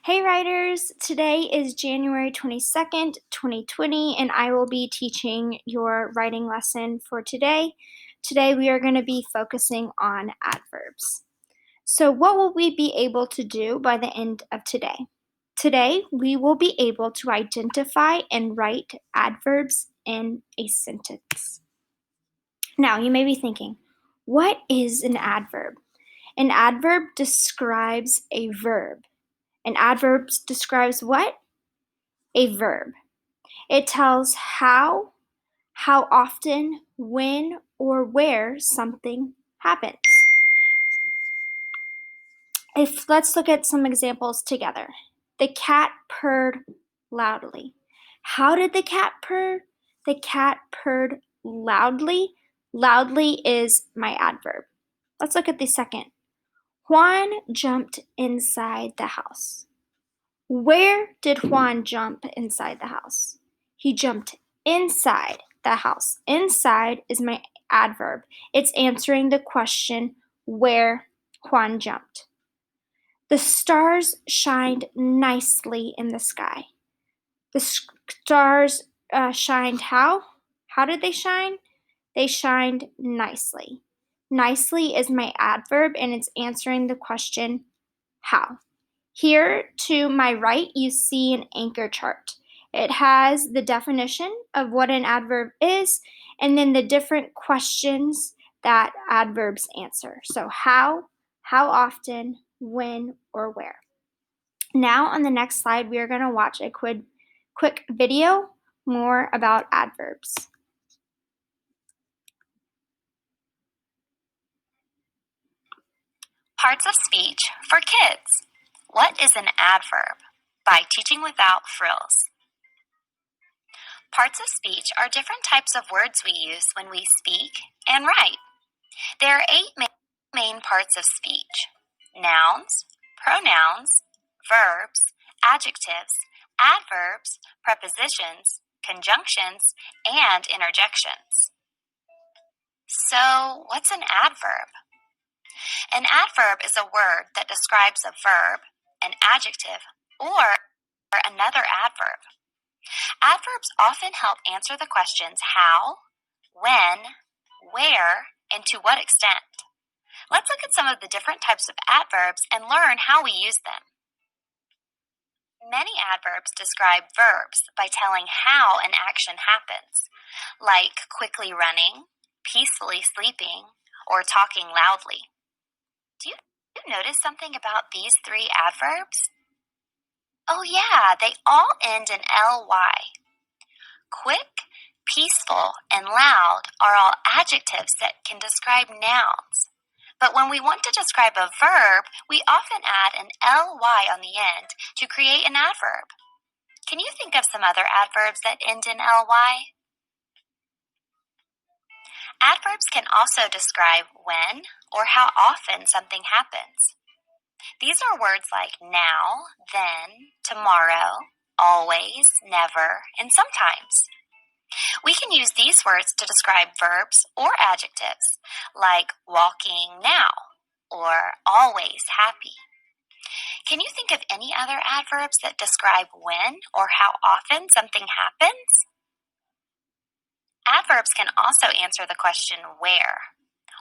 Hey writers, today is January 22nd, 2020, and I will be teaching your writing lesson for today. Today we are going to be focusing on adverbs. So, what will we be able to do by the end of today? Today we will be able to identify and write adverbs in a sentence. Now, you may be thinking, what is an adverb? An adverb describes a verb. An adverb describes what? A verb. It tells how often, when, or where something happens. Let's look at some examples together. The cat purred loudly. How did the cat purr? The cat purred loudly. Loudly is my adverb. Let's look at the second. Juan jumped inside the house. Where did Juan jump inside the house? He jumped inside the house. Inside is my adverb. It's answering the question where Juan jumped. The stars shined nicely in the sky. The stars shined how? How did they shine? They shined nicely. Nicely is my adverb and it's answering the question how. Here to my right, you see an anchor chart. It has the definition of what an adverb is and then the different questions that adverbs answer. So how often, when, or where. Now on the next slide, we are going to watch a quick video more about adverbs. Parts of speech for kids. What is an adverb? By Teaching Without Frills. Parts of speech are different types of words we use when we speak and write. There are 8 main parts of speech: nouns, pronouns, verbs, adjectives, adverbs, prepositions, conjunctions, and interjections. So, what's an adverb? An adverb is a word that describes a verb, an adjective, or another adverb. Adverbs often help answer the questions how, when, where, and to what extent. Let's look at some of the different types of adverbs and learn how we use them. Many adverbs describe verbs by telling how an action happens, like quickly running, peacefully sleeping, or talking loudly. Do you notice something about these 3 adverbs? Oh yeah, they all end in ly. Quick, peaceful, and loud are all adjectives that can describe nouns. But when we want to describe a verb, we often add an ly on the end to create an adverb. Can you think of some other adverbs that end in ly? Adverbs can also describe when or how often something happens. These are words like now, then, tomorrow, always, never, and sometimes. We can use these words to describe verbs or adjectives, like walking now or always happy. Can you think of any other adverbs that describe when or how often something happens? Adverbs can also answer the question where.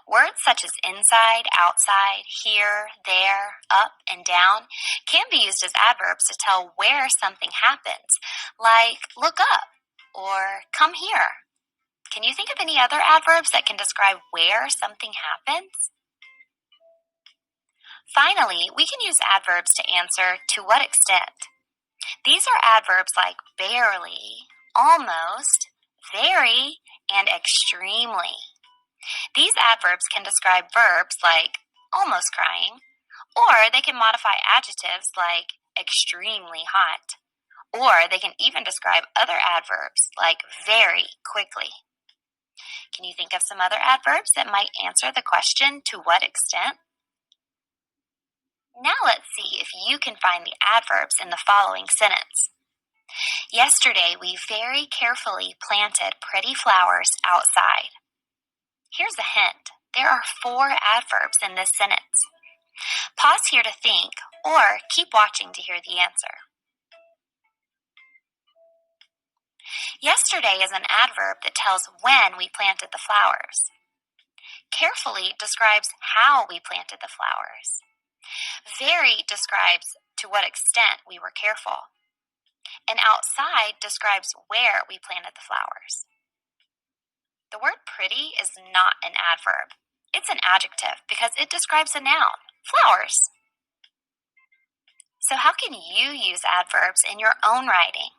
Words such as inside, outside, here, there, up, and down can be used as adverbs to tell where something happens, like look up or come here. Can you think of any other adverbs that can describe where something happens? Finally, we can use adverbs to answer to what extent. These are adverbs like barely, almost, very, and extremely. These adverbs can describe verbs like almost crying, or they can modify adjectives like extremely hot, or they can even describe other adverbs like very quickly. Can you think of some other adverbs that might answer the question to what extent? Now let's see if you can find the adverbs in the following sentence. Yesterday, we very carefully planted pretty flowers outside. Here's a hint. There are 4 adverbs in this sentence. Pause here to think, or keep watching to hear the answer. Yesterday is an adverb that tells when we planted the flowers. Carefully describes how we planted the flowers. Very describes to what extent we were careful. And outside describes where we planted the flowers. The word pretty is not an adverb. It's an adjective because it describes a noun, flowers. So how can you use adverbs in your own writing?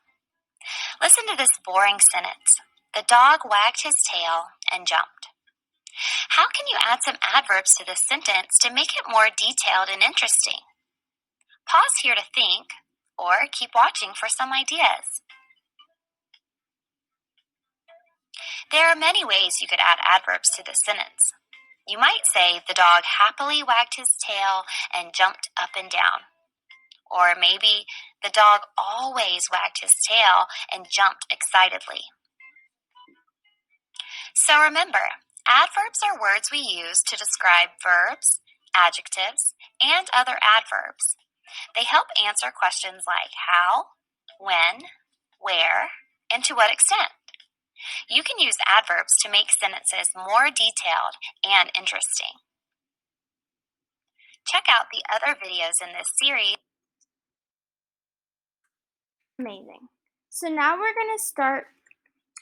Listen to this boring sentence. The dog wagged his tail and jumped. How can you add some adverbs to this sentence to make it more detailed and interesting? Pause here to think, or keep watching for some ideas. There are many ways you could add adverbs to this sentence. You might say the dog happily wagged his tail and jumped up and down. Or maybe the dog always wagged his tail and jumped excitedly. So remember, adverbs are words we use to describe verbs, adjectives, and other adverbs. They help answer questions like how, when, where, and to what extent. You can use adverbs to make sentences more detailed and interesting. Check out the other videos in this series. Amazing. So now we're going to start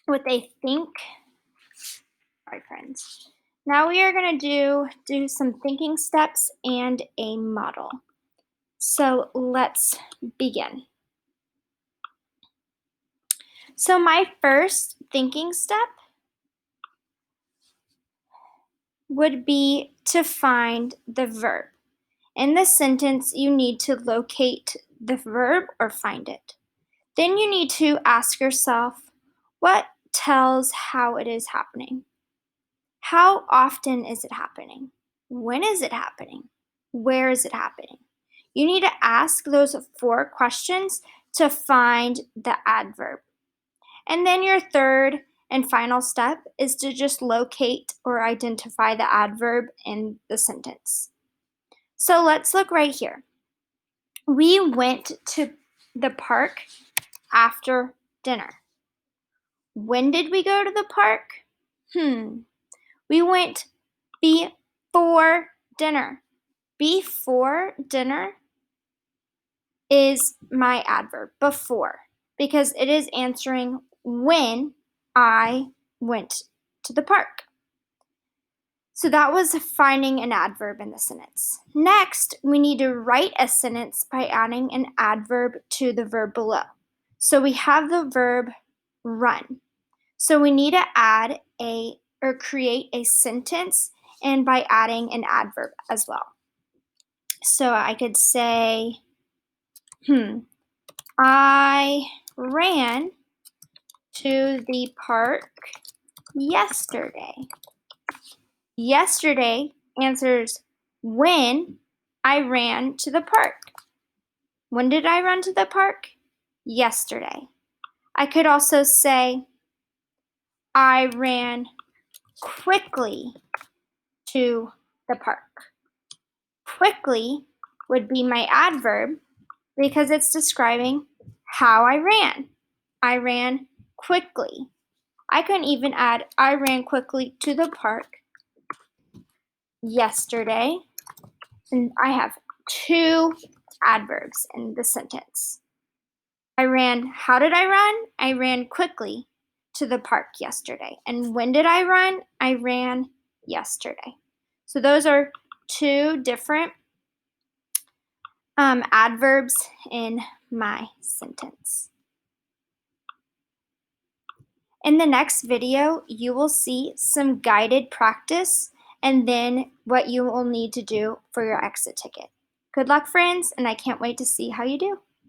with a think. Sorry, friends. Now we are going to do some thinking steps and a model. So let's begin. So my first thinking step would be to find the verb. In this sentence, you need to locate the verb or find it. Then you need to ask yourself, what tells how it is happening? How often is it happening? When is it happening? Where is it happening? You need to ask those 4 questions to find the adverb. And then your third and final step is to just locate or identify the adverb in the sentence. So let's look right here. We went to the park after dinner. When did we go to the park? We went before dinner. Before dinner is my adverb, before, because it is answering when I went to the park. So that was finding an adverb in the sentence. Next, we need to write a sentence by adding an adverb to the verb below. So we have the verb run. So we need to create a sentence and by adding an adverb as well. So I could say, I ran to the park yesterday. Yesterday answers when I ran to the park. When did I run to the park? Yesterday. I could also say, I ran quickly to the park. Quickly would be my adverb because it's describing how I ran. I ran quickly. I can even add, I ran quickly to the park yesterday. And I have 2 adverbs in the sentence. How did I run? I ran quickly to the park yesterday. And when did I run? I ran yesterday. So those are 2 different adverbs in my sentence. In the next video, you will see some guided practice and then what you will need to do for your exit ticket. Good luck, friends, and I can't wait to see how you do.